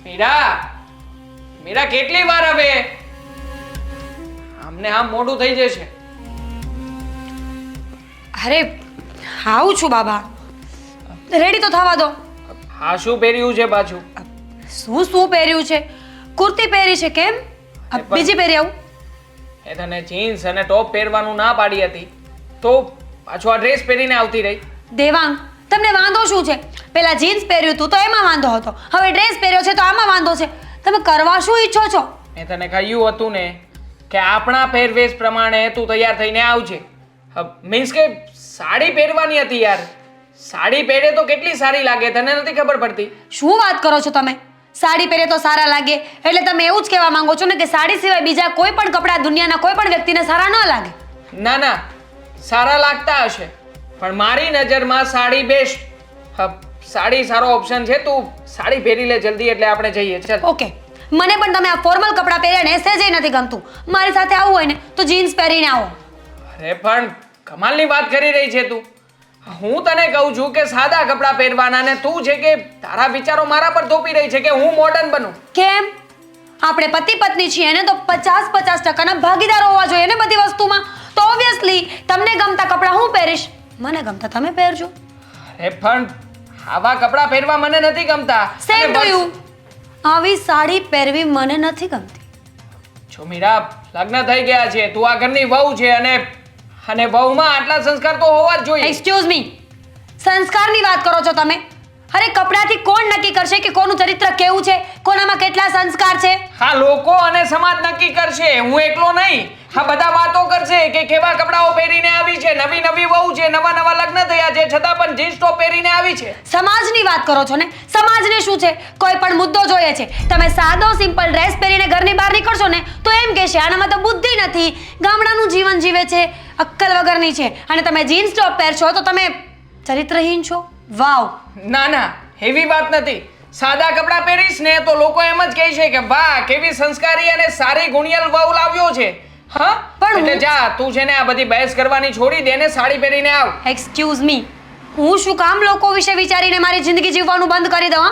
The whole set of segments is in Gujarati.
મીરા, મીરા કેટલી વાર હવે? આમને આમ મોડું થઈ જશે. અરે આવું છું બાબા, રેડી તો થવા દો. હા, શું પહેર્યું છે પાછું? શું પહેર્યું છે? કુર્તી પહેરી છે. કેમ બીજી પહેરી આવું? એ તને જીન્સ અને ટોપ પહેરવાનું ના પાડી હતી તો પાછો આ ડ્રેસ પહેરીને આવતી રહી. દેવાંગ, તમને વાંધો શું છે? પેલા જીન્સ પહેર્યું તું તો એમાં વાંધો હતો, હવે ડ્રેસ પહેર્યો છે તો આમાં વાંધો છે. તમે કરવા શું ઈચ્છો છો? મેં તને કહ્યું હતું ને કે આપણા પહેરવેશ પ્રમાણે તું તૈયાર થઈને આવજે. મીન્સ કે સાડી પહેરવાની હતી યાર. સાડી પહેરે તો કેટલી સારી લાગે, તને નથી ખબર પડતી? શું વાત કરો છો તમે? સાડી પહેરે તો સારા લાગે એટલે તમે એવું જ કહેવા માંગો છો ને કે સાડી સિવાય બીજા કોઈ પણ કપડાં દુનિયાના કોઈ પણ વ્યક્તિને સારા ન લાગે? ના ના, સારા લાગતા હશે પણ મારી નજરમાં સાડી બેસ્ટ. સાડી સારો ઓપ્શન છે. તું સાડી પહેરી લે જલ્દી એટલે આપણે જઈએ. ચાલ. ઓકે, મને પણ તમે આ ફોર્મલ કપડાં પહેર્યા ને સહેજે નથી ગમતું. મારી સાથે આવવું હોય ને તો જીન્સ પહેરીને આવો. અરે પણ કમાલની વાત કરી રહી છે તું. હું તને કહું છું કે સાદા કપડાં પહેરવાના ને તું છે કે તારા વિચારો મારા પર થોપી રહી છે કે હું મોડર્ન બનું. કેમ? આપણે પતિ પત્ની છીએ ને તો 50-50% ભાગીદાર હોવા જોઈએ ને બધી વસ્તુમાં. તો ઓબ્વિયસલી તમને ગમતા કપડાં હું પહેરીશ, મને ગમતા તમે પહેરજો. અરે પણ આવા કપડાં પહેરવા મને નથી ગમતા. Same to you. આવી સાડી પહેરવી મને નથી ગમતી. જો મીરા, લગ્ન થઈ ગયા છે, તું આ ઘરની વહુ છે અને વહુમાં આટલા સંસ્કાર તો હોવા જ જોઈએ. એક્સક્યુઝ મી, સંસ્કારની વાત કરો છો તમે? અરે કપડાથી કોણ નક્કી કરશે કે કોનું ચરિત્ર કેવું છે, કોનામાં કેટલા સંસ્કાર છે? હા, લોકો અને સમાજ નક્કી કરશે, હું એકલો નહીં. હા, બધા વાતો કરશે કે કેવા કપડાઓ પહેરીને આવી છે, નવી નવી વહુ છે, નવા નવા લગ્ન થયા છે છતાં પણ જીન્સ ટોપ પહેરીને આવી છે. સમાજની વાત કરો છો ને? સમાજને શું છે? કોઈ પણ મુદ્દો જોઈએ છે. તમે સાદો સિમ્પલ ડ્રેસ પહેરીને ઘરની બહાર નીકળશો ને તો એમ કહેશે આનામાં તો બુદ્ધિ નથી, ગામડાનું જીવન જીવે છે, અક્કલ વગરની છે. અને તમે જીન્સ ટોપ પહેરશો તો તમે ચરિત્રહીન છો. વાવ. ના ના, એવી વાત નથી. સાદા કપડાં પહેરીશ ને તો લોકો એમ જ કહે છે કે વાહ, કેવી સંસ્કારી અને સારી ગુણિયલ વહુ લાવ્યો છે. હા, પણ એટલે જા, તું છે ને આ બધી બહેસ કરવાની છોડી દે ને સાડી પહેરીને આવ. એક્સક્યુઝ મી, હું શું કામ લોકો વિશે વિચારીને મારી જિંદગી જીવવાનું બંધ કરી દઉં?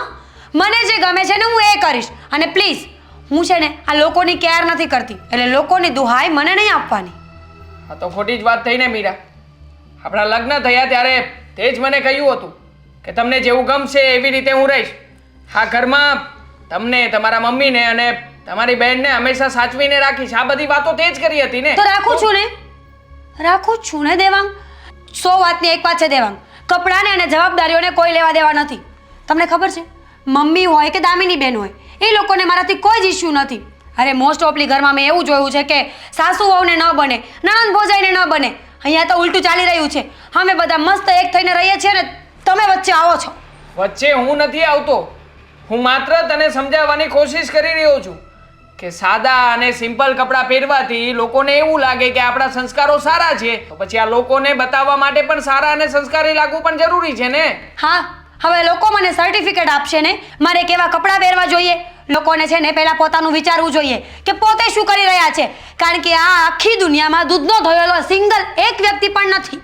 મને જે ગમે છે ને હું એ કરીશ. અને પ્લીઝ, હું છે ને આ લોકોની કેર નથી કરતી, એટલે લોકોની દુહાઈ મને નહીં આપવાની. આ તો ખોટી જ વાત થઈ ને મીરા. આપણા લગ્ન થયા ત્યારે તે જ મને કહ્યું હતું કે તમને જેવું ગમશે એવી રીતે હું રહીશ. આ ઘરમાં તમને, તમારા મમ્મીને અને તમારી બહેનને હંમેશા સાચવીને રાખીશ. આ બધી વાતો તે જ કરી હતી ને. તો રાખું છું ને, રાખું છું ને દેવાંગ. 100 વાતની એક વાત છે દેવાંગ, કપડાને અને જવાબદારીઓને કોઈ લેવા દેવા નથી. તમને ખબર છે, મમ્મી હોય કે દામિની બેન હોય, એ લોકોને મારાથી કોઈ જ ઇશ્યુ નથી. અરે મોસ્ટ ઓફલી ઘરમાં મેં એવું જોયું છે કે સાસુ વહુને ન બને, નણંદ ભોજાઈને ન બને. અહીંયા તો ઉલટું ચાલી રહ્યું છે. અમે બધા મસ્ત એક થઈને રહીએ છીએ ને તમે વચ્ચે આવો છો. વચ્ચે હું નથી આવતો. હું માત્ર તને સમજાવવાની કોશિશ કરી રહ્યો છું કે સાદા અને સિમ્પલ કપડાં પહેરવાથી લોકોને એવું લાગે કે આપણા સંસ્કારો સારા છે, તો પછી આ લોકોને બતાવવા માટે પણ સારા અને સંસ્કારી લાગવું પણ જરૂરી છે ને. હા, હવે લોકો મને સર્ટિફિકેટ આપશે ને મારે કેવા કપડાં પહેરવા જોઈએ. લોકોને છે ને પહેલા પોતાનું વિચારવું જોઈએ કે પોતે શું કરી રહ્યા છે, કારણ કે આ આખી દુનિયામાં દૂધનો ધોયેલો સિંગલ એક વ્યક્તિ પણ નથી.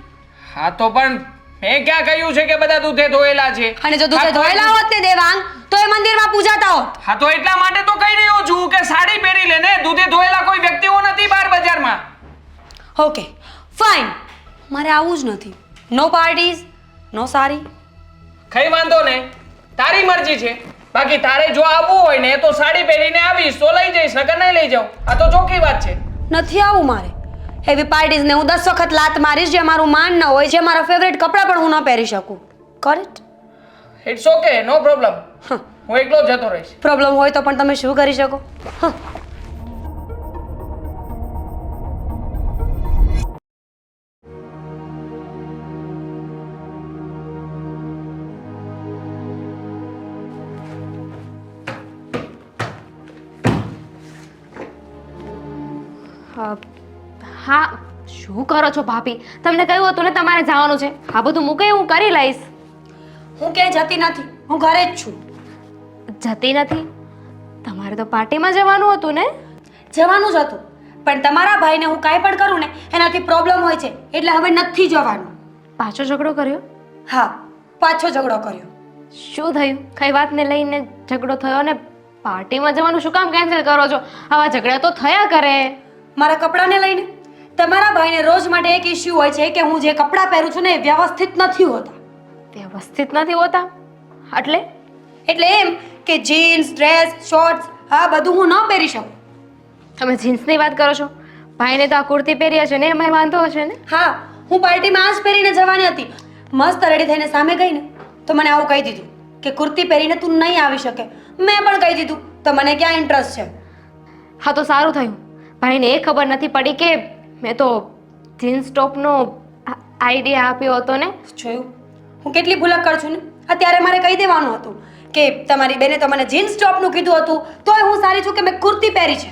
હા, તો પણ મેં ક્યાં કહ્યું છે કે બધા દૂધે ધોયેલા છે? અને જો દૂધે ધોયેલા હોત ને દેવાંગ તો એ મંદિરમાં પૂજાતા હોત. હા, તો એટલા માટે તો કહી રહ્યો છું કે સાડી પહેરી લે ને. દૂધે ધોયેલા કોઈ વ્યક્તિઓ નથી બહાર બજારમાં. ઓકે ફાઇન, મારે આવું જ નથી. નો પાર્ટીઝ, નો સારી. કઈ વાંધો નહીં, તારી મરજી છે. બાકી તારે જો આવવું હોય ને તો સાડી પહેરીને આવીશ તો લઈ જઈશ, નકર નહીં લઈ જાઉં. આ તો ચોખ્ખી વાત છે. નથી આવું મારે. એવી પાર્ટીઝને હું 10 વખત લાત મારીશ જે મારું માન ન હોય, જે મારા ફેવરેટ કપડાં પણ હું ન પહેરી શકું. Correct? It's okay, no problem. હું એકલો જતો રહીશ. પ્રોબ્લેમ હોય તો પણ તમે શું કરી શકો? હા, શું કરો છો ભાભી? તમને કહ્યું હતું ને તમારે જવાનું છે. આ બધું મૂકે હું કરી લઈશ. હું ક્યાંય જતી નથી, હું ઘરે જ છું. જતી નથી? તમારે તો પાર્ટીમાં જવાનું હતું ને? જવાનું જ હતું, પણ તમારા ભાઈને હું કાંઈ પણ કરું ને એનાથી પ્રોબ્લેમ હોય છે, એટલે હવે નથી જવાનું. પાછો ઝઘડો કર્યો? હા, પાછો ઝઘડો કર્યો. શું થયું? કઈ વાતને લઈને ઝઘડો થયો ને પાર્ટીમાં જવાનું શું કામ કેન્સલ કરો છો? આવા ઝઘડા તો થયા કરે. મારા કપડાને લઈને તમારા ભાઈને રોજ માટે એક ઇશ્યુ હોય છે કે હું જે કપડાં પહેરું છું ને એ વ્યવસ્થિત નથી હોતા. વ્યવસ્થિત નથી હોતા એટલે એમ કે જીન્સ, ડ્રેસ, શોર્ટ્સ આ બધું હું ન પહેરી શકું. તમે જીન્સની વાત કરો છો? ભાઈને તો આ કુર્તી પહેરી હશે ને એમાં વાંધો હશે ને? હા, હું પાર્ટીમાં આ જ પહેરીને જવાની હતી. મસ્ત રેડી થઈને સામે ગઈ ને તો મને આવું કહી દીધું કે કુર્તી પહેરીને તું નહીં આવી શકે. મેં પણ કહી દીધું તો મને ક્યાં ઇન્ટરેસ્ટ છે. હા તો સારું થયું. ભાઈને એ ખબર નથી પડી કે મેં તો જીન્સ ટોપનો આઈડિયા આપ્યો હતો ને. જોયું હું કેટલી ભૂલક્કડ છું ને. અત્યારે મારે કહી દેવાનું હતું કે તમારી બેને તો મને જીન્સ ટોપનું કીધું હતું તોય હું સારી છું કે મેં કુર્તી પહેરી છે.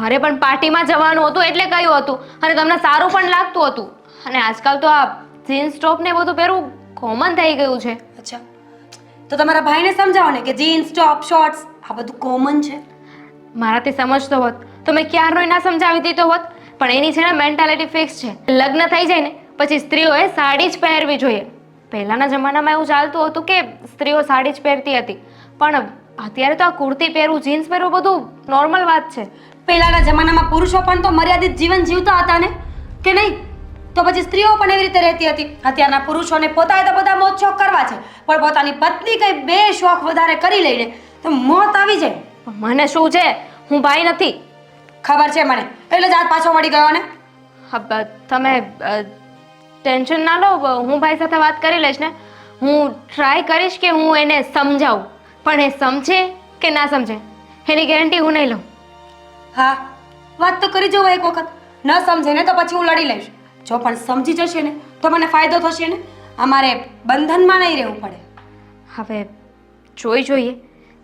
અરે પણ પાર્ટીમાં જવાનું હતું એટલે કહ્યું હતું અને તમને સારું પણ લાગતું હતું. અને આજકાલ તો આ જીન્સ ટોપ ને બધું પહેરવું કોમન થઈ ગયું છે. અચ્છા, તો તમારા ભાઈને સમજાવો ને કે જીન્સ ટોપ, શોર્ટ્સ આ બધું કોમન છે. મારાથી સમજતો હોત તો મેં ક્યારનો ના સમજાવી દીધો હોત. પણ એની છે ને મેન્ટાલિટી ફિક્સ છે. લગ્ન થઈ જાય ને પછી સ્ત્રીઓએ સાડી જ પહેરવી જોઈએ. પહેલાના જમાનામાં એવું ચાલતું હતું કે સ્ત્રીઓ સાડી જ પહેરતી હતી, પણ અત્યારે તો આ કુર્તી પહેરવું, જીન્સ પહેરવું બધું નોર્મલ વાત છે. પહેલાના જમાનામાં પુરુષો પણ તો મર્યાદિત જીવન જીવતા હતા ને, કે નહીં? તો પછી સ્ત્રીઓ પણ એવી રીતે રહેતી હતી. અત્યારના પુરુષોને પોતાએ તો બધા મોજ શોખ કરવા છે, પણ પોતાની પત્ની કઈ બે શોખ વધારે કરી લઈને તો મોત આવી જાય. મને શું છે, હું ભાઈ નથી. ખબર છે મને, એટલે જ હાથ પાછો વળી ગયો ને. હા, તમે ટેન્શન ના લો, હું ભાઈ સાથે વાત કરી લઈશ ને. હું ટ્રાય કરીશ કે હું એને સમજાવું, પણ એ સમજે કે ના સમજે એની ગેરંટી હું નહીં લઉં. હા, વાત તો કરી જવો એક વખત. ન સમજે ને તો પછી હું લડી લઈશ. જો પણ સમજી જશે ને તો મને ફાયદો થશે ને. અમારે બંધનમાં નહીં રહેવું પડે. હવે જોઈએ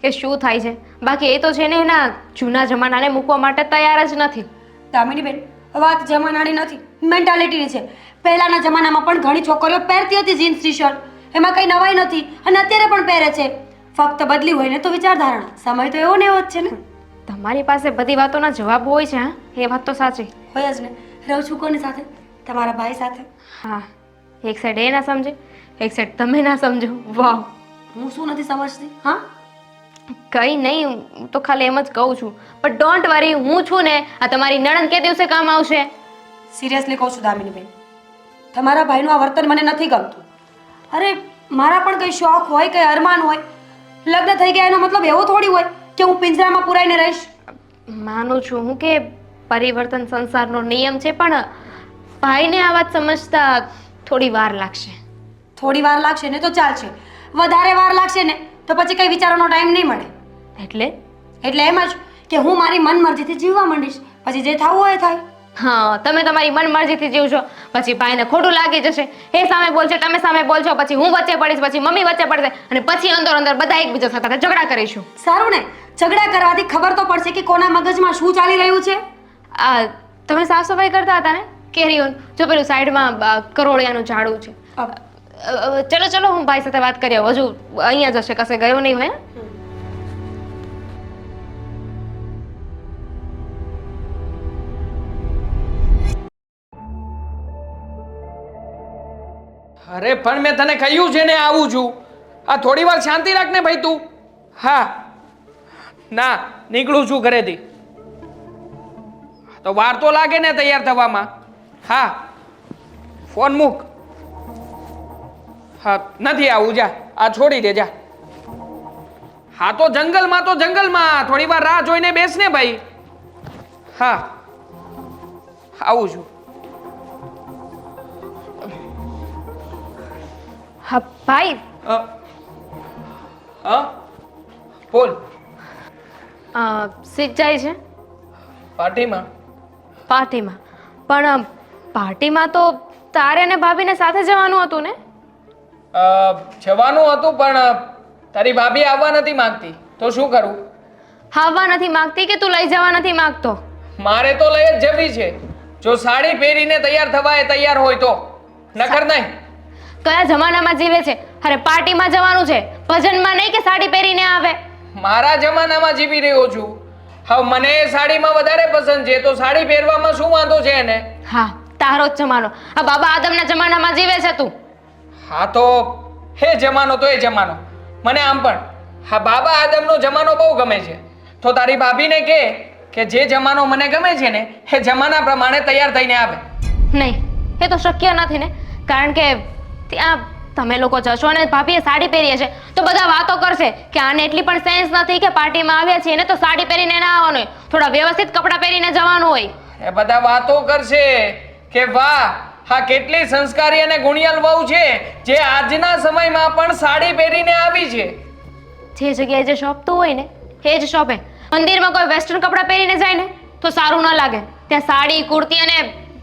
કે શું થાય છે. બાકી એ તો છે ને એના જૂના જમાનાને મૂકવા માટે તૈયાર જ નથી. દામિની બેન, વાત જમાનાની નથી, મેન્ટાલિટીની છે. પહેલાના જમાનામાં પણ ઘણી છોકરીઓ પહેરતી હતી જીન્સ ટી શર્ટ, એમાં કંઈ નવાઈ નથી અને અત્યારે પણ પહેરે છે. ફક્ત બદલી હોય ને તો વિચારધારણા. સમય તો એવો ને એવો જ છે ને. તમારી પાસે બધી વાતોના જવાબ હોય છે. હા, એ વાત તો સાચી હોય જ ને. રહું છું કોની સાથે? તમારા ભાઈ સાથે. હા, એક સાઈડ એ ના સમજે, એક સાઈડ તમે ના સમજો. વાહ, હું શું નથી સમજતી? હા, કંઈ નહીં, હું તો ખાલી એમ જ કહું છું. પણ ડોન્ટ વરી, હું છું ને. આ તમારી નણંદ કે દિવસે કામ આવશે. સિરિયસલી કહું છું દામિની બેન, તમારા ભાઈનું આ વર્તન મને નથી ગમતું. અરે મારા પણ કંઈ શોખ હોય, કંઈ અરમાન હોય. લગ્ન થઈ ગયા એનો મતલબ એવો થોડી હોય કે હું પિંજરામાં પુરાઈને રહીશ. માનું છું હું કે પરિવર્તન સંસારનો નિયમ છે, પણ ભાઈને આ વાત સમજતા થોડી વાર લાગશે. થોડી વાર લાગશે ને તો ચાલશે, વધારે વાર લાગશે ને તો પછી કંઈ વિચારવાનો ટાઈમ નહીં મળે. એટલે એમ જ કે હું મારી મનમરજીથી જીવવા માંડીશ, પછી જે થવું હોય થાય. હા, તમે તમારી મનમરજીથી જીવશો, પછી ભાઈને ખોટું લાગી જશે. એ સામે બોલશે, તમે સામે બોલશો, પછી હું વચ્ચે પડીશ, પછી મમ્મી વચ્ચે પડશે અને પછી અંદર બધા એકબીજા સાથે ઝઘડા કરીશું. સારું ને, ઝઘડા કરવાથી ખબર તો પડશે કે કોના મગજમાં શું ચાલી રહ્યું છે. આ તમે સાફ સફાઈ કરતા હતા ને કેરીઓન, જો પેલું સાઈડમાં કરોળિયાનું ઝાડું છે. ચલો હું ભાઈ સાથે વાત કરી આવું. હજુ અહીંયા જશે, કશે ગયો નહીં હોય. અરે પણ મેં તને કહ્યું છે ને આવું છું. આ થોડી વાર શાંતિ રાખ ને ભાઈ તું. હા, ના નીકળું છું ઘરેથી. તો વાર તો લાગે ને તૈયાર થવામાં. હા, ફોન મૂક. હા, નથી આવું, જા આ છોડી દે, જા. હા તો જંગલમાં થોડી વાર રાહ જોઈને બેસ ને ભાઈ. હા, આવું છું. હા ભાઈ, હા બોલ. સીટ જાય છે પાર્ટીમાં. પણ પાર્ટીમાં તો તારે ને ભાભીને સાથે જવાનું હતું ને? જવાનું હતું પણ તારી ભાભી આવવા નથી માંગતી, તો શું કરું? આવવા નથી માંગતી કે તું લઈ જવા નથી માંગતો? મારે તો લઈ જ જવી છે. જો સાડી પહેરીને તૈયાર થવા એ તૈયાર હોય તો, નકર નહીં. કયા જમાનામાં જીવે છે? અરે પાર્ટીમાં જવાનું છે, ભજનમાં નહીં કે સાડી પહેરીને આવે. મારા જમાનામાં જીવી રહ્યો છું. હવે મને સાડીમાં વધારે પસંદ છે, તો સાડી પહેરવામાં શું વાંધો છે એને? હા, તારો જ જમાનો. આ બાબા આદમના જમાનામાં જીવે છે તું. હા તો હે જમાનો તો એ જમાનો. મને આમ પણ હા બાબા આદમનો જમાનો બહુ ગમે છે. તો તારી ભાભીને કહે કે જે જમાનો મને ગમે છે ને એ જમાના પ્રમાણે તૈયાર થઈને આવે. નહીં, એ તો શક્ય નથી ને, કારણ કે ત્યાં તમે લોકો જશો અને ભાભીએ સાડી પહેરી છે તો બધા વાતો કરશે કે આને એટલી પણ સેન્સ નથી કે પાર્ટીમાં આવ્યા છીએ ને તો સાડી પહેરીને ના આવવાનું હોય, થોડા વ્યવસ્થિત કપડાં પહેરીને જવાનું હોય. એ બધા વાતો કરશે કે વાહ હા કેટલી સંસ્કારી અને ગુણિયલ વહુ છે જે આજના સમયમાં પણ સાડી પહેરીને આવી છે. જે જગ્યાએ જે શોભતું હોય ને એ જ શોભે. મંદિરમાં કોઈ વેસ્ટર્ન કપડાં પહેરીને જાય ને તો સારું ન લાગે. ત્યાં સાડી કુર્તી અને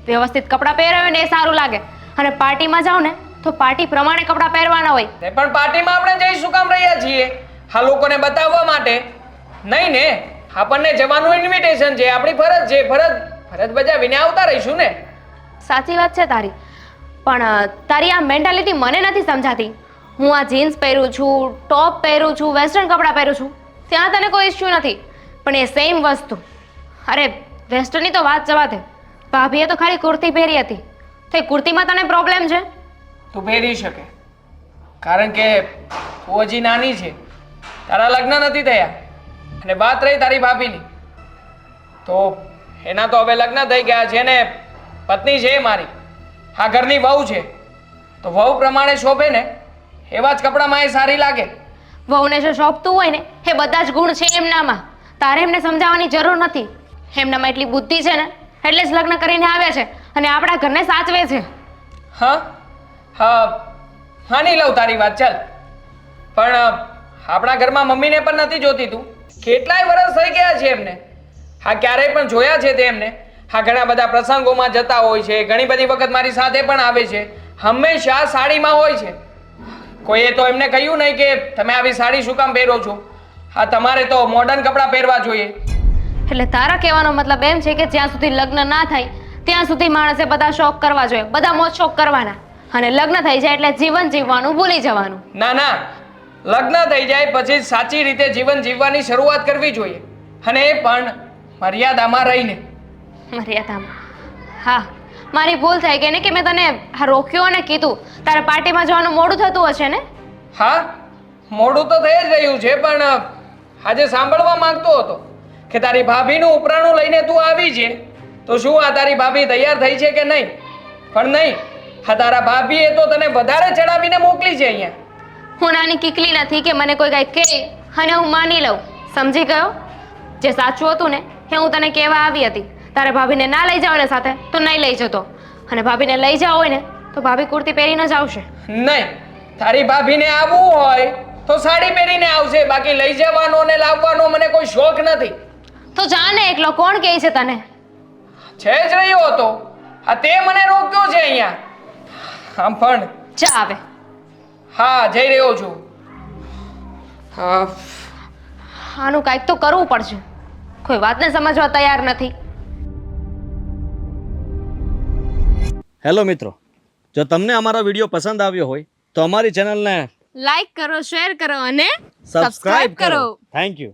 વ્યવસ્થિત કપડાં પહેર્યા હોય ને એ સારું લાગે. અને પાર્ટીમાં જાઓ ને તો પાર્ટી પ્રમાણે કપડાં પહેરવાના હોય. તે પણ પાર્ટીમાં આપણે જઈ શું કામ રહ્યા છીએ? આ લોકોને બતાવવા માટે નહીં ને. આપણને જવાનું ઇન્વિટેશન છે, આપણી ફરજ છે, ફરજ બજાવીને આવતા રહીશું ને. સાચી વાત છે તારી, પણ તારી આ મેન્ટાલિટી મને નથી સમજાતી. હું આ જીન્સ પહેરું છું, ટોપ પહેરું છું, વેસ્ટર્ન કપડાં પહેરું છું, ત્યાં તને કોઈ ઇશ્યુ નથી. પણ એ સેમ વસ્તુ, અરે વેસ્ટર્નની તો વાત જવા દે, ભાભીએ તો ખાલી કુર્તી પહેરી હતી તો એ કુર્તીમાં તને પ્રોબ્લેમ છે? તું પહેરી શકે કારણ કે તું હજી નાની છે, તારા લગ્ન નથી થયા. અને વાત રહી તારી ભાભીની, તો એના તો હવે લગ્ન થઈ ગયા છે ને પત્ની છે મારી, આ ઘરની વહુ છે, તો વહુ પ્રમાણે શોભે ને એવા જ કપડામાં એ સારી લાગે. વહુને જે શોભતું હોય ને એ બધા જ ગુણ છે એમનામાં. તારે એમને સમજાવવાની જરૂર નથી. એમનામાં એટલી બુદ્ધિ છે ને એટલે જ લગ્ન કરીને આવ્યા છે અને આપણા ઘરને સાચવે છે. હા હા માની લઉં તારી વાત, ચાલ. પણ આપણા ઘરમાં મમ્મીને પણ નથી જોતી તું. કેટલાય વર્ષ થઈ ગયા છે એમને. હા ક્યારેય પણ જોયા છે તે એમને. હા ઘણા બધા પ્રસંગોમાં જતા હોય છે, ઘણી બધી વખત મારી સાથે પણ આવે છે, હંમેશા સાડીમાં હોય છે. કોઈએ તો એમને કહ્યું નહીં કે તમે આવી સાડી શું કામ પહેરો છો? હા તમારે તો મોડર્ન કપડાં પહેરવા જોઈએ. એટલે તારા કહેવાનો મતલબ એમ છે કે જ્યાં સુધી લગ્ન ના થાય ત્યાં સુધી માણસે બધા શોખ કરવા જોઈએ, બધા મોજ શોખ કરવાના, અને લગ્ન થઈ જાય એટલે જીવન જીવવાનું ભૂલી જવાનું. ના ના, લગ્ન થઈ જાય પછી સાચી રીતે જીવન જીવવાની શરૂઆત કરવી જોઈએ, અને એ પણ મર્યાદામાં રહીને. મર્યાદામાં? હા, મારી ભૂલ થઈ ગઈ ને કે મેં તને રોક્યો અને કીધું. તારે પાર્ટીમાં જવાનું મોડું થતું હશે ને? હા મોડું તો થઈ જ રહ્યું છે, પણ આજે સાંભળવા માંગતો હતો કે તારી ભાભીનું ઉપરાણું લઈને તું આવી છે, તો શું આ તારી ભાભી તૈયાર થઈ છે કે નહીં? પણ નહીં, હા તારા ભાભીએ તો તને વધારે ચડાવીને મોકલી છે અહીંયા. હું નાની કીકલી નથી કે મને કોઈ કાંઈ કહે અને હું માની લઉં. સમજી ગયો? જે સાચું હતું ને એ હું તને કહેવા આવી હતી. તારે ભાભીને ના લઈ જાવ ને સાથે તો નહીં લઈ જતો, અને ભાભીને લઈ જાવ હોય ને તો ભાભી કુર્તી પહેરીને જ આવશે. નહીં, તારી ભાભીને આવવું હોય તો સાડી પહેરીને આવશે, બાકી લઈ જવાનો ને લાવવાનો મને કોઈ શોખ નથી. તો જા ને એકલો, કોણ કહે છે તને? છે જ રહ્યો હતો, આ તે મને રોક્યો છે અહીંયા. આમ પણ જા આવે. હા જઈ રહ્યો છું. હા આનું કાંઈક તો કરવું પડશે. કોઈ વાતને સમજવા તૈયાર નથી. હેલો મિત્રો, જો તમને અમારો વિડીયો પસંદ આવ્યો હોય તો અમારી ચેનલને લાઈક કરો, શેર કરો અને સબસ્ક્રાઇબ કરો. Thank you.